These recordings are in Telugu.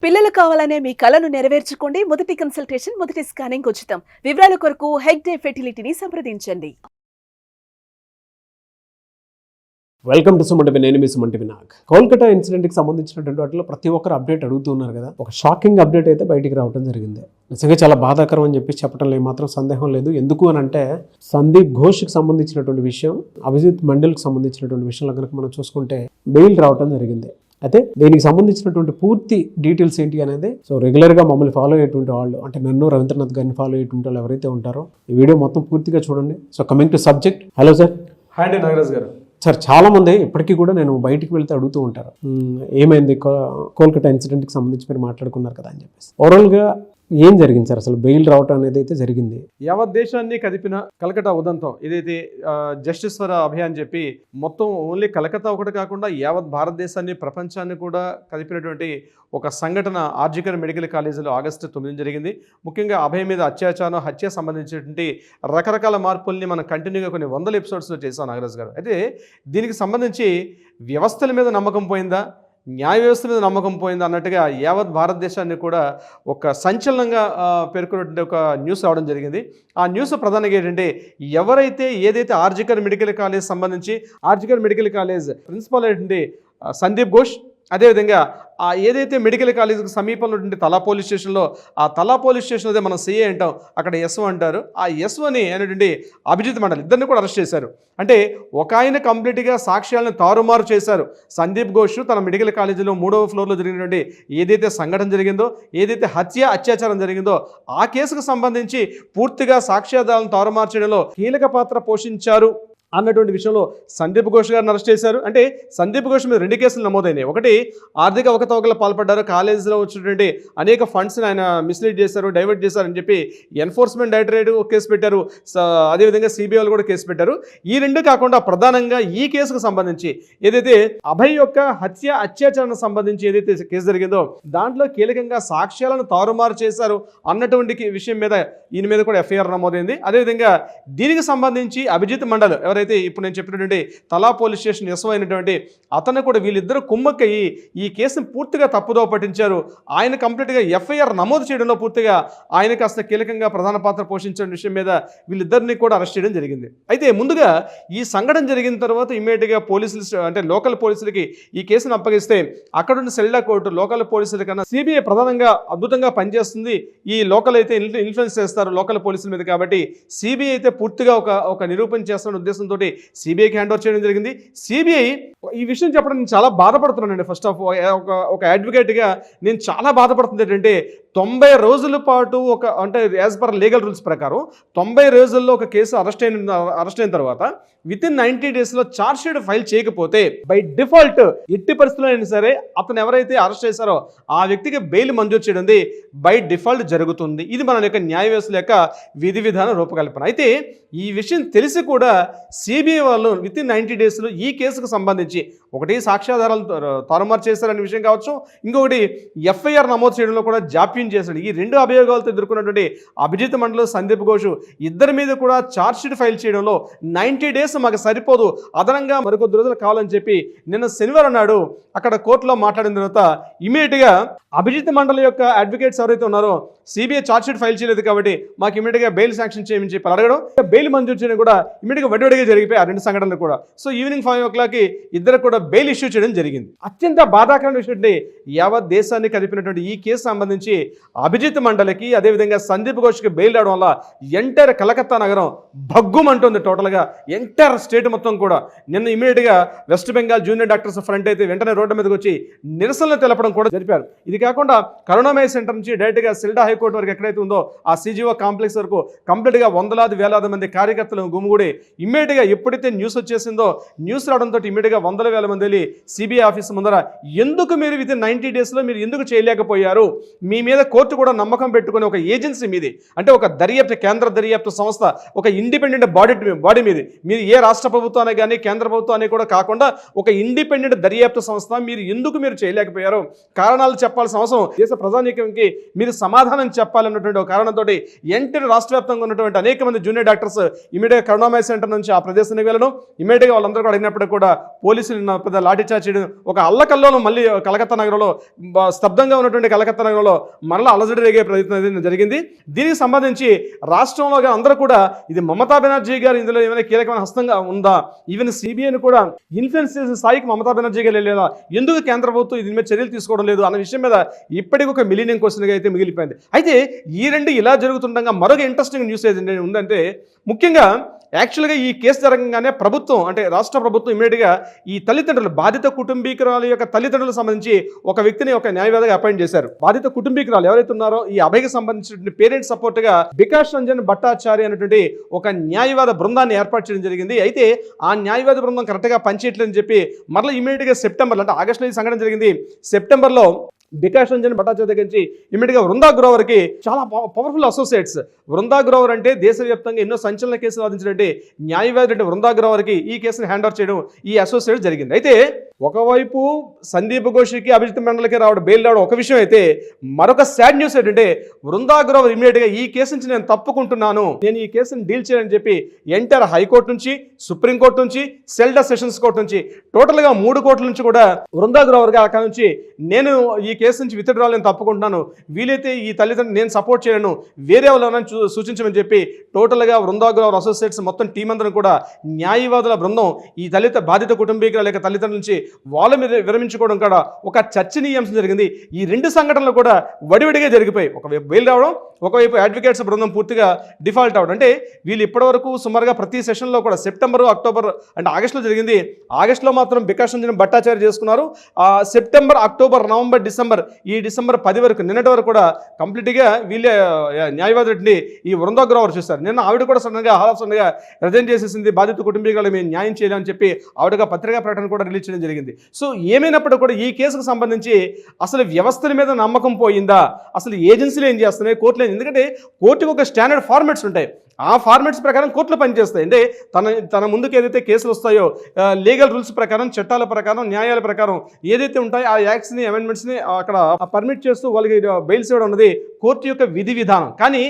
పిల్లలు కావాలనే మీ కలను నెరవేర్చుకోండి. మొదటి కన్సల్టేషన్, మొదటి స్కానింగ్ ఉచితం. వివరాల కొరకు హెగ్డే ఫెర్టిలిటీని సంప్రదించండి. Welcome to Suman TV. నేను మీ సుమన్ టీవీ నాగ్. కోల్కతా ఇన్సిడెంట్కి సంబంధించినటువంటి వాటిలో ప్రతి ఒక్కరు అప్డేట్ అడుగుతూ ఉన్నారు కదా. ఒక షాకింగ్ అప్డేట్ అయితే బయటికి రావడం జరిగింది. నిజంగా చాలా బాధాకరం అని చెప్పి చెప్పడంలో ఏమాత్రం సందేహం లేదు. ఎందుకు అని అంటే సందీప్ ఘోష్కి సంబంధించినటువంటి విషయం, అభిజిత్ మండల్కి సంబంధించినటువంటి విషయంలో కనుక మనం చూసుకుంటే బెయిల్ రావడం జరిగింది. అయితే దీనికి సంబంధించినటువంటి పూర్తి డీటెయిల్స్ ఏంటి అనేది రెగ్యులర్గా మమ్మల్ని ఫాలో అయ్యేటువంటి వాళ్ళు, అంటే నన్ను రవీంద్రనాథ్ గారిని ఫాలో అయ్యేటువంటి వాళ్ళు ఎవరైతే ఉంటారో ఈ వీడియో మొత్తం పూర్తిగా చూడండి. Coming to subject. Hello sir. Hi అండి నాగరాజ్ గారు. సార్, చాలా మంది ఇప్పటికీ కూడా నేను బయటికి వెళ్తే అడుగుతూ ఉంటారు, ఏమైంది కోల్కతా ఇన్సిడెంట్కి సంబంధించి మీరు మాట్లాడుకున్నారు కదా అని చెప్పేసి. ఓవరాల్గా ఏం జరిగింది సార్? అసలు బెయిల్ రావటం అనేది అయితే జరిగింది. యావత్ దేశాన్ని కదిపిన కలకత్తా ఉదంతం ఏదైతే జస్టిస్ ఫర్ అభియాన్ చెప్పి మొత్తం ఓన్లీ కలకత్తా ఒకటి కాకుండా యావత్ భారతదేశాన్ని, ప్రపంచాన్ని కూడా కదిపినటువంటి ఒక సంఘటన ఆర్జికర్ మెడికల్ కాలేజీలో ఆగస్టు 9 జరిగింది. ముఖ్యంగా అభయ మీద అత్యాచారం, హత్య సంబంధించినటువంటి రకరకాల మార్పుల్ని మనం కంటిన్యూగా కొన్ని వందల ఎపిసోడ్స్లో చేసాం నాగరాజ్ గారు. అయితే దీనికి సంబంధించి వ్యవస్థల మీద నమ్మకం పోయిందా, న్యాయ వ్యవస్థ మీద నమ్మకం పోయింది అన్నట్టుగా యావత్ భారతదేశాన్ని కూడా ఒక సంచలనంగా పేర్కొన్నటువంటి ఒక న్యూస్ రావడం జరిగింది. ఆ న్యూస్ ప్రధానంగా ఏంటంటే, ఎవరైతే ఏదైతే ఆర్జికర్ మెడికల్ కాలేజ్ సంబంధించి ఆర్జికర్ మెడికల్ కాలేజ్ ప్రిన్సిపాల్ ఏంటంటే సందీప్ ఘోష్, అదేవిధంగా ఏదైతే మెడికల్ కాలేజీకి సమీపంలో ఉండే తలా పోలీస్ స్టేషన్లో, ఆ తలా పోలీస్ స్టేషన్ అదే మనం సిఏ అంటాం, అక్కడ ఎస్ఓ అంటారు, ఆ ఎస్ఓని అనేటువంటి అభిజిత్ మండల్ ఇద్దరిని కూడా అరెస్ట్ చేశారు. అంటే ఒక ఆయన కంప్లీట్గా సాక్ష్యాలను తారుమారు చేశారు. సందీప్ ఘోష్ తన మెడికల్ కాలేజీలో 3వ ఫ్లోర్లో జరిగినటువంటి ఏదైతే సంఘటన జరిగిందో, ఏదైతే అత్యాచారం జరిగిందో ఆ కేసుకు సంబంధించి పూర్తిగా సాక్ష్యాధారాలను తారుమారు చేయడంలో కీలక పాత్ర పోషించారు అన్నటువంటి విషయంలో సందీప్ ఘోష్ గారిని అరెస్ట్ చేశారు. అంటే సందీప్ ఘోష్ మీద 2 కేసులు నమోదైనాయి. ఒకటి ఆర్థిక అవకతవకలు పాల్పడ్డారు, కాలేజీలో వచ్చినటువంటి అనేక ఫండ్స్ని ఆయన మిస్లీడ్ చేశారు, డైవర్ట్ చేశారని చెప్పి ఎన్ఫోర్స్మెంట్ డైరెక్టరేట్ ఒక కేసు పెట్టారు, అదేవిధంగా సిబిఐ కూడా కేసు పెట్టారు. ఈ 2 కాకుండా ప్రధానంగా ఈ కేసుకు సంబంధించి ఏదైతే అభయ్ యొక్క అత్యాచారానికి సంబంధించి ఏదైతే కేసు జరిగిందో దాంట్లో కీలకంగా సాక్ష్యాలను తారుమారు చేశారు అన్నటువంటి విషయం మీద ఈయన మీద కూడా ఎఫ్ఐఆర్ నమోదైంది. అదేవిధంగా దీనికి సంబంధించి అభిజిత్ మండల్ ఎవరైతే ఇప్పుడు నేను చెప్పినటువంటి తలా పోలీస్ స్టేషన్ ఎస్ఓ అయినటువంటి అతను కూడా వీళ్ళిద్దరూ కుమ్మక్కయ్యి ఈ కేసును పూర్తిగా తప్పుదోవ పట్టించారు. ఆయన కంప్లీట్గా ఎఫ్ఐఆర్ నమోదు చేయడంలో పూర్తిగా ఆయన కాస్త కీలకంగా ప్రధాన పాత్ర పోషించిన విషయం మీద వీళ్ళిద్దరిని కూడా అరెస్ట్ చేయడం జరిగింది. అయితే ముందుగా ఈ సంఘటన జరిగిన తర్వాత ఇమ్మీడియట్గా పోలీసులు, అంటే లోకల్ పోలీసులకి ఈ కేసును అప్పగిస్తే అక్కడున్న సెల్డా కోర్టు లోకల్ పోలీసుల కన్నా సిబిఐ ప్రధానంగా అద్భుతంగా పనిచేస్తుంది. ఈ లోకల్ అయితే ఇన్ఫ్లుయెన్స్ చేస్తారు లోకల్ పోలీసుల మీద, కాబట్టి సిబిఐ అయితే పూర్తిగా ఒక నిరూపణ చేస్తున్న ఉద్దేశంతో సిబిఐకి హ్యాండ్ ఓవర్ చేయడం జరిగింది. సిబిఐ ఈ విషయం చెప్పడం నేను చాలా బాధపడుతున్నానండి. ఫస్ట్ ఆఫ్ ఒక అడ్వకేట్గా నేను చాలా బాధపడుతుంది ఏంటంటే, 90 రోజుల పాటు అంటే యాజ్ పర్ లీగల్ రూల్స్ ప్రకారం 90 రోజుల్లో ఒక కేసు అరెస్ట్ అయిన తర్వాత వితిన్ 90 డేస్లో ఛార్జ్ షీట్ ఫైల్ చేయకపోతే బై డిఫాల్ట్ ఎట్టి పరిస్థితుల్లో అయినా సరే అతను ఎవరైతే అరెస్ట్ చేశారో ఆ వ్యక్తికి బెయిల్ మంజూరు చేయడం బై డిఫాల్ట్ జరుగుతుంది. ఇది మన యొక్క న్యాయ వ్యవస్థ యొక్క విధి విధాన రూపకల్పన. అయితే ఈ విషయం తెలిసి కూడా సిబిఐ వాళ్ళు వితిన్ 90 డేస్లో ఈ కేసుకు సంబంధించి ఒకటి సాక్ష్యాధారాలు తారుమారు చేశారనే విషయం కావచ్చు, ఇంకొకటి ఎఫ్ఐఆర్ నమోదు చేయడంలో కూడా జాప్యం చేశాడు. ఈ 2 అభియోగాలతో ఎదుర్కొన్నటువంటి అభిజిత్ మండల్, సందీప్ ఘోష్ ఇద్దరి మీద కూడా ఛార్జ్ షీట్ ఫైల్ చేయడంలో 90 డేస్ మాకు సరిపోదు, అదనంగా మరికొద్ది రోజులు కావాలని చెప్పి నిన్న శనివారం నాడు అక్కడ కోర్టులో మాట్లాడిన తర్వాత ఇమీడియట్గా అభిజిత్ మండల్ యొక్క అడ్వకేట్స్ ఎవరైతే ఉన్నారో సిబిఐ ఛార్జ్ షీట్ ఫైల్ చేయలేదు కాబట్టి మాకు ఇమీడియట్గా బెయిల్ శాంక్షన్ చేయమని చెప్పి అడగడం, బెయిల్ మంజూరు చేయడం కూడా ఇమీడియట్గా వడివడిగా జరిగిపోయి ఆ 2 సంఘటనలు కూడా. సో ఈవినింగ్ 5 o'clockకి ఇద్దరు కూడా బెయిల్ ఇష్యూ చేయడం జరిగింది. అత్యంత బాధాకరమైన విషయం అంటే, యావత్ దేశాన్ని కదిపినటువంటి ఈ కేసు సంబంధించి అభిజిత్ మండలికి అదేవిధంగా సందీప్ ఘోష్కి బెయిల్ రావడం వల్ల ఎంటైర్ కలకత్తా నగరం భగ్గుమంటుంది. టోటల్గా ఎంటైర్ స్టేట్ మొత్తం కూడా నిన్న ఇమీడియట్గా west Bengal junior doctors front అయితే వెంటనే రోడ్డు మీదకి వచ్చి నిరసనలు తెలపడం కూడా జరిపారు. ఇది కాకుండా కరుణామయ సెంటర్ నుంచి డైరెక్ట్గా సిల్డా హైకోర్టు వరకు ఎక్కడైతే ఉందో ఆ సిజిఓ కాంప్లెక్స్ వరకు కంప్లీట్గా వందలాది వేలాది మంది కార్యకర్తలు గుమిగూడి ఇమ్మీడియట్గా ఎప్పుడైతే న్యూస్ వచ్చేసిందో, న్యూస్ రావడంతో ఇమ్మీడియట్గా వందల వేల మంది వెళ్ళి సిబిఐ ఆఫీస్ ముందర ఎందుకు మీరు వితిన్ 90 డేస్లో మీరు ఎందుకు చేయలేకపోయారు, మీ మీద కోర్టు కూడా నమ్మకం పెట్టుకుని ఒక ఏజెన్సీ మీది, అంటే ఒక కేంద్ర దర్యాప్తు సంస్థ, ఒక ఇండిపెండెంట్ బాడీ మీది, మీరు ఏ రాష్ట్ర ప్రభుత్వాన్ని కానీ కేంద్ర ప్రభుత్వాన్ని కూడా కాకుండా ఒక ఇండిపెండెంట్ దర్యాప్తు సంస్థ మీరు ఎందుకు చేయలేకపోయారు, కారణాలు చెప్పాల్సిన అవసరం దేశ ప్రజానీకానికి మీరు సమాధానం చెప్పాలన్నటువంటి ఒక కారణంతో ఎంటైర్ రాష్ట్ర వ్యాప్తంగా ఉన్నటువంటి అనేక మంది జూనియర్ డాక్టర్స్ ఇమీడియట్గా కరుణామయ సెంటర్ నుంచి ఆ ప్రదేశానికి వెళ్ళడం, ఇమీడియట్గా వాళ్ళందరూ కూడా అడిగినప్పుడు కూడా పోలీసులు పెద్ద లాఠీచార్జ్ చేయడం, ఒక అల్లకల్లోలం మళ్ళీ కలకత్తా నగరంలో స్తబ్దంగా ఉన్నటువంటి కలకత్తా నగరంలో మరలా అలజడి రేగే ప్రయత్నం జరిగింది. దీనికి సంబంధించి రాష్ట్రంలో అందరూ కూడా ఇది మమతా బెనర్జీ గారు ఇందులో ఏమైనా కీలకమైన హస్తంగా ఉందా, ఈవెన్ సిబిఐని కూడా ఇన్ఫ్లుయెన్స్ చేసే స్థాయికి మమతా బెనర్జీ గారు వెళ్ళేలా, ఎందుకు కేంద్ర ప్రభుత్వం దీని మీద చర్యలు తీసుకోవడం లేదు అన్న విషయం మీద ఇప్పటికి ఒక మిలీనియం క్వశ్చన్గా అయితే మిగిలిపోయింది. అయితే ఈ రెండు ఇలా జరుగుతుండగా మరొక ఇంట్రెస్టింగ్ న్యూస్ ఏదంటే ఉందంటే, ముఖ్యంగా యాక్చువల్గా ఈ కేసు జరగగానే ప్రభుత్వం అంటే రాష్ట్ర ప్రభుత్వం ఇమీడియట్గా ఈ తల్లిదండ్రులు బాధిత కుటుంబీకురాల యొక్క తల్లిదండ్రులకు సంబంధించి ఒక వ్యక్తిని ఒక న్యాయవాదిగా అపాయింట్ చేశారు. బాధిత కుటుంబీకురాలు ఎవరైతే ఉన్నారో ఈ అభయకి సంబంధించిన పేరెంట్స్ సపోర్ట్గా వికాస్ రంజన్ భట్టాచార్య అనేటువంటి ఒక న్యాయవాద బృందాన్ని ఏర్పాటు చేయడం జరిగింది. అయితే ఆ న్యాయవాద బృందం కరెక్ట్గా పనిచేయట్లేదని చెప్పి మరలా ఇమీడియట్గా సెప్టెంబర్లో, అంటే ఆగస్టులో ఈ సంఘటన జరిగింది, సెప్టెంబర్లో వికాస్ రంజన్ భట్టాచార్య దగ్గర నుంచి ఇమీడియట్గా వృందా గ్రోవర్కి చాలా పవర్ఫుల్ అసోసియేట్స్. వృందా గ్రోవర్ అంటే దేశవ్యాప్తంగా ఎన్నో సంచలన కేసులు వాదించినట్టు న్యాయవాది అంటే వృందా గ్రోవర్కి ఈ కేసును హ్యాండ్ ఓవర్ చేయడం ఈ అసోసియేట్ జరిగింది. అయితే ఒకవైపు సందీప్ ఘోష్కి అభిజిత్ మండలికి బెయిల్ రావడం ఒక విషయం అయితే, మరొక సాడ్ న్యూస్ ఏంటంటే వృందా గ్రోవర్ ఇమీడియట్గా ఈ కేసు నుంచి నేను తప్పుకుంటున్నాను, నేను ఈ కేసును డీల్ చేయాలని చెప్పి ఎంటర్ హైకోర్టు నుంచి, సుప్రీంకోర్టు నుంచి, సెల్డా సెషన్స్ కోర్టు నుంచి టోటల్గా 3 కోర్టుల నుంచి కూడా వృందా గ్రోవర్గా అక్కడ నుంచి నేను ఈ కేసు నుంచి విత్డ్రా నేను తప్పుకుంటున్నాను, వీలైతే ఈ తల్లిదండ్రులు నేను సపోర్ట్ చేయను, వేరే వాళ్ళని సూచించమని చెప్పి టోటల్గా వృందా గ్రోవర్ అసోసియేట్స్ మొత్తం టీం అందరం కూడా న్యాయవాదుల బృందం ఈ బాధిత కుటుంబీకుల యొక్క తల్లిదండ్రుల నుంచి వాళ్ళ మీద విరమించుకోవడం కూడా ఒక చర్చనీయాంశం జరిగింది. ఈ 2 సంఘటనలు కూడా వడివడిగా జరిగిపోయి, ఒకవైపు బెయిల్ రావడం, ఒకవైపు అడ్వకేట్స్ బృందం పూర్తిగా డిఫాల్ట్ అవడం. అంటే వీళ్ళు ఇప్పటివరకు సుమారుగా ప్రతి సెషన్లో కూడా సెప్టెంబర్, అక్టోబర్ అంటే ఆగస్టులో జరిగింది, ఆగస్టులో మాత్రం వికాస్ రంజన్ భట్టాచార్య చేసుకున్నారు. సెప్టెంబర్, అక్టోబర్, నవంబర్, డిసెంబర్, ఈ డిసెంబర్ 10 వరకు నిన్నటి వరకు కూడా కంప్లీట్గా వీళ్ళే న్యాయవాది ఈ వృందా గ్రోవర్ చూస్తారు. నిన్న ఆవిడ కూడా సడన్గా సడన్గా రిజైన్ చేసేసింది, బాధిత కుటుంబీకులు మేము న్యాయం చేయాలని చెప్పి ఆవిడగా పత్రికా ప్రకటన కూడా రిలీజ్ చేయడం జరిగింది. సో ఏమైనప్పటికీ కూడా ఈ కేసుకు సంబంధించి అసలు వ్యవస్థల మీద నమ్మకం పోయిందా, అసలు ఏజెన్సీలు ఏం చేస్తున్నాయి, కోర్టులు, ఎందుకంటే కోర్టుకు ఒక స్టాండర్డ్ ఫార్మాట్స్ ఉంటాయి, ఆ ఫార్మాట్స్ ప్రకారం కోర్టులు పనిచేస్తాయి. అంటే తన ముందుకు ఏదైతే కేసులు వస్తాయో లీగల్ రూల్స్ ప్రకారం, చట్టాల ప్రకారం, న్యాయాల ప్రకారం ఏదైతే ఉంటాయో ఆ యాక్ట్స్ని, అమెండ్మెంట్స్ని అక్కడ పర్మిట్ చేస్తూ వాళ్ళకి బెయిల్స్ ఇవ్వడం అనేది కోర్టు యొక్క విధి విధానం. కానీ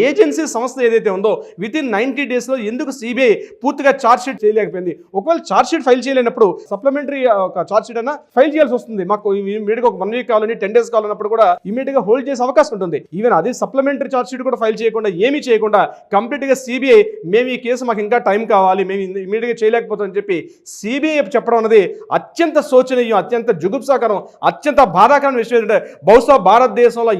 ఏజెన్సీ సంస్థ ఏదైతే ఉందో వితిన్ 90 డేస్లో ఎందుకు సిబిఐ పూర్తిగా ఛార్జ్షీట్ చేయలేకపోయింది? ఒకవేళ ఛార్జ్షీట్ ఫైల్ చేయలేనప్పుడు సప్లిమెంటరీ ఒక ఛార్జ్షీట్ అయినా ఫైల్ చేయాల్సి వస్తుంది. మాకు ఇమీడియట్గా ఒక 1 వీక్ కావాలని 10 డేస్ కావాలన్నప్పుడు కూడా ఇమీడియట్గా హోల్డ్ చేసే అవకాశం ఉంటుంది. ఈవెన్ అది సప్లిమెంటరీ ఛార్జ్షీట్ కూడా ఫైల్ చేయకుండా, ఏమీ చేయకుండా కంప్లీట్గా సిబిఐ మేము ఈ కేసు మాకు ఇంకా టైం కావాలి, మేము ఇమీడియట్గా చేయలేకపోతామని చెప్పి సిబిఐ చెప్పడం అనేది అత్యంత శోచనీయం, అత్యంత జుగుప్సాకరం, అత్యంత బాధాకరమైన విషయం. ఏంటంటే బహుశా భారతదేశంలో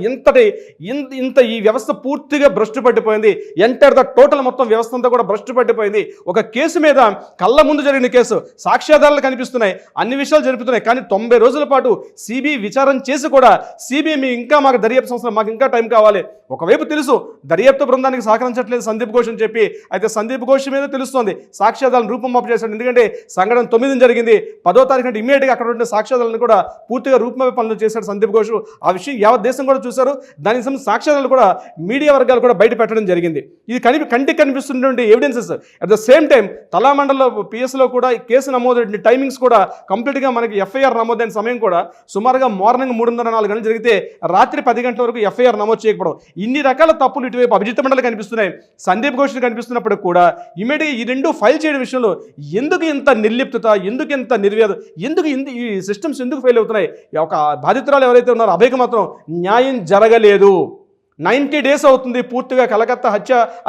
ఇంత ఈ వ్యవస్థ పూర్తిగా భ్రష్టు పట్టిపోయింది. ఎంటర్ ద టోటల్ మొత్తం వ్యవస్థ అంతా కూడా భ్రష్టు పట్టిపోయింది. ఒక కేసు మీద కళ్ళ ముందు జరిగిన కేసు, సాక్ష్యాధారాలు కనిపిస్తున్నాయి, అన్ని విషయాలు జరుపుతున్నాయి, కానీ 90 రోజుల పాటు సిబిఐ విచారణ చేసి కూడా సిబిఐ ఇంకా మాకు దర్యాప్తు సంస్థ మాకు ఇంకా టైం కావాలి. ఒకవైపు తెలుసు దర్యాప్తు బృందానికి సహకరించట్లేదు సందీప్ ఘోష్ అని చెప్పి, అయితే సందీప్ ఘోష్ మీద తెలుస్తోంది సాక్ష్యాధారాలను రూపమాపు చేశాడు. ఎందుకంటే సంఘటన 9 జరిగింది, 10వ తారీఖు అంటే ఇమీడియట్గా అక్కడ ఉండే సాక్ష్యాధారాలను కూడా పూర్తిగా రూపమాపే పనులు చేశాడు సందీప్ ఘోష్. ఆ విషయం యావత్ దేశం కూడా చూశారు. దానికి సంబంధించిన సాక్ష్యాధారాలు కూడా మీడియా వర్గాలు కూడా బయట పెట్టడం జరిగింది. ఇది కంటికి కనిపిస్తున్నటువంటి evidences. At the same time తలామండల్లో పిఎస్లో కూడా కేసు నమోదైన టైమింగ్స్ కూడా కంప్లీట్గా మనకి ఎఫ్ఐఆర్ నమోదైన సమయం కూడా సుమారుగా మార్నింగ్ 3:30-4 గంటలు జరిగితే రాత్రి 10 గంటల వరకు ఎఫ్ఐఆర్ నమోదు చేయకపోవడం, ఇన్ని రకాల తప్పులు ఇటువైపు అభిజిత్ మండలి కనిపిస్తున్నాయి, సందీప్ ఘోష్ కనిపిస్తున్నప్పుడు కూడా ఇమీడియట్గా ఈ 2 ఫైల్ చేయడం విషయంలో ఎందుకు ఇంత నిర్లిప్తత, ఎందుకు ఇంత నిర్వేదం, ఎందుకు ఈ సిస్టమ్స్ ఎందుకు ఫెయిల్ అవుతున్నాయి? ఒక బాధితురాలు ఎవరైతే ఉన్నారో అభయకు మాత్రం న్యాయం జరగలేదు. 90 డేస్ అవుతుంది పూర్తిగా కలకత్తా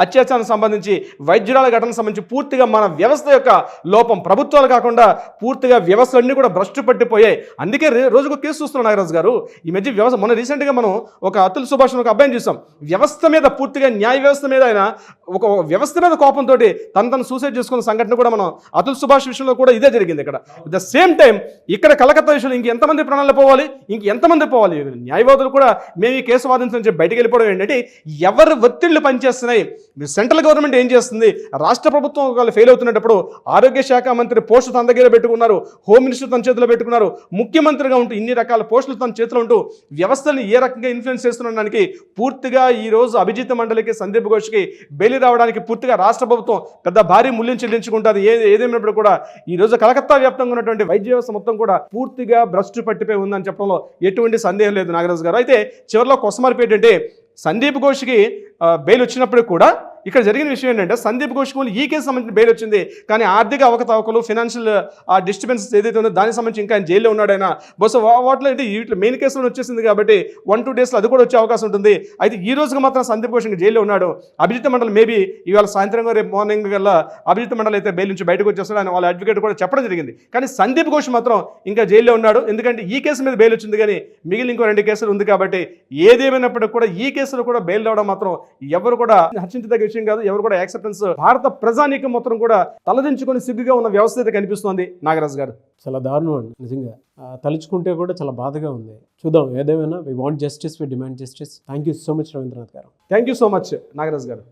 అత్యాచారానికి సంబంధించి, వైద్యురాల ఘటనకు సంబంధించి పూర్తిగా మన వ్యవస్థ యొక్క లోపం, ప్రభుత్వాలు కాకుండా పూర్తిగా వ్యవస్థలన్నీ కూడా భ్రష్టు పట్టిపోయాయి. అందుకే రోజుకు కేసు చూస్తున్నాం నాగరాజు గారు. ఈ మధ్య వ్యవస్థ మొన్న రీసెంట్గా మనం ఒక అతుల్ సుభాష్ ఒక అబ్బాయిని చూసాం, వ్యవస్థ మీద పూర్తిగా న్యాయ వ్యవస్థ మీద ఆయన ఒక వ్యవస్థ మీద కోపంతో తను సూసైడ్ చేసుకున్న సంఘటన కూడా మనం అతుల్ సుభాష్ విషయంలో కూడా ఇదే జరిగింది. ఇక్కడ అట్ ద సేమ్ టైం ఇక్కడ కలకత్తా విషయంలో ఇంకెంతమంది ప్రాణాలు పోవాలి, ఇంకెంతమంది పోవాలి? న్యాయవాదులు కూడా మేము ఈ కేసు వాదించని చెప్పి బయటకు వెళ్ళిపోవడం ఏంటంటే ఎవరు ఒత్తిళ్లు పనిచేస్తున్నాయి? సెంట్రల్ గవర్నమెంట్ ఏం చేస్తుంది? రాష్ట్ర ప్రభుత్వం ఒకవేళ ఫెయిల్ అవుతున్నప్పుడు ఆరోగ్య శాఖ మంత్రి పోస్టు తన దగ్గర పెట్టుకున్నారు, హోమ్ మినిస్టర్ తన చేతిలో పెట్టుకున్నారు, ముఖ్యమంత్రిగా ఉంటూ ఇన్ని రకాల పోస్టులు తన చేతిలో ఉంటూ వ్యవస్థని ఏ రకంగా ఇన్ఫ్లుయెన్స్ చేస్తున్నదానికి పూర్తిగా ఈ రోజు అభిజిత్ మండలికి, సందీప్ ఘోష్కి బెయిల్ రావడానికి పూర్తిగా రాష్ట్ర ప్రభుత్వం పెద్ద భారీ మూల్యం చెల్లించుకుంటుంది. ఏదేమైనప్పుడు కూడా ఈ రోజు కలకత్తా వ్యాప్తంగా ఉన్నటువంటి వైద్య వ్యవస్థ మొత్తం కూడా పూర్తిగా భ్రష్టు పట్టిపోయి ఉందని చెప్పడంలో ఎటువంటి సందేహం లేదు నాగరాజు గారు. అయితే చివరిలో కొసమార్పు ఏంటంటే సందీప్ ఘోష్కి బెయిల్ వచ్చినప్పుడు కూడా ఇక్కడ జరిగిన విషయం ఏంటంటే సందీప్ ఘోష్ ఈ కేసు సంబంధించిన బెయిల్ వచ్చింది, కానీ ఆర్థిక అవకతవకలు, ఫైనాన్షియల్ డిస్టర్బెన్సెస్ ఏదైతే ఉందో దానికి సంబంధించి ఇంకా ఆయన జైల్లో ఉన్నాడు. ఆయన బహుశా వాటిలో అంటే వీటిలో మెయిన్ కేసులో వచ్చేసింది కాబట్టి 1-2 డేస్లో అది కూడా వచ్చే అవకాశం ఉంటుంది. అయితే ఈ రోజుకి మాత్రం సందీప్ ఘోష్ ఇంకా జైల్లో ఉన్నాడు. అభిజిత్ మండల్ మేబీ ఇవాళ సాయంత్రం రేపు మార్నింగ్ గల్లా అభిజిత్ మండల్ అయితే బెయిల్ నుంచి బయటకు వచ్చేస్తాడు అని వాళ్ళ అడ్వకేట్ కూడా చెప్పడం జరిగింది. కానీ సందీప్ ఘోష్ మాత్రం ఇంకా జైల్లో ఉన్నాడు. ఎందుకంటే ఈ కేసు మీద బెయిల్ వచ్చింది, కానీ మిగిలిన ఇంకో 2 కేసులు ఉంది కాబట్టి ఏదేమైనప్పటికీ కూడా ఈ కేసులో కూడా బెయిల్ రావడం మాత్రం ఎవరు కూడా హర్షించదగ్గ విషయం కాదు. ఎవరు కూడా యాక్సెప్టెన్స్ భారత ప్రజానీకం మొత్తం కూడా తలదించుకొని సిగ్గుగా ఉన్న వ్యవస్థ అయితే కనిపిస్తోంది. నాగరాజు గారు చాలా దారుణం అండి నిజంగా. తలుచుకుంటే కూడా చాలా బాధగా ఉంది. చూద్దాం, ఏదేమైనా we want justice, we demand justice. Thank you so much Ravindranath garu. Thank you so much Nagaraju గారు.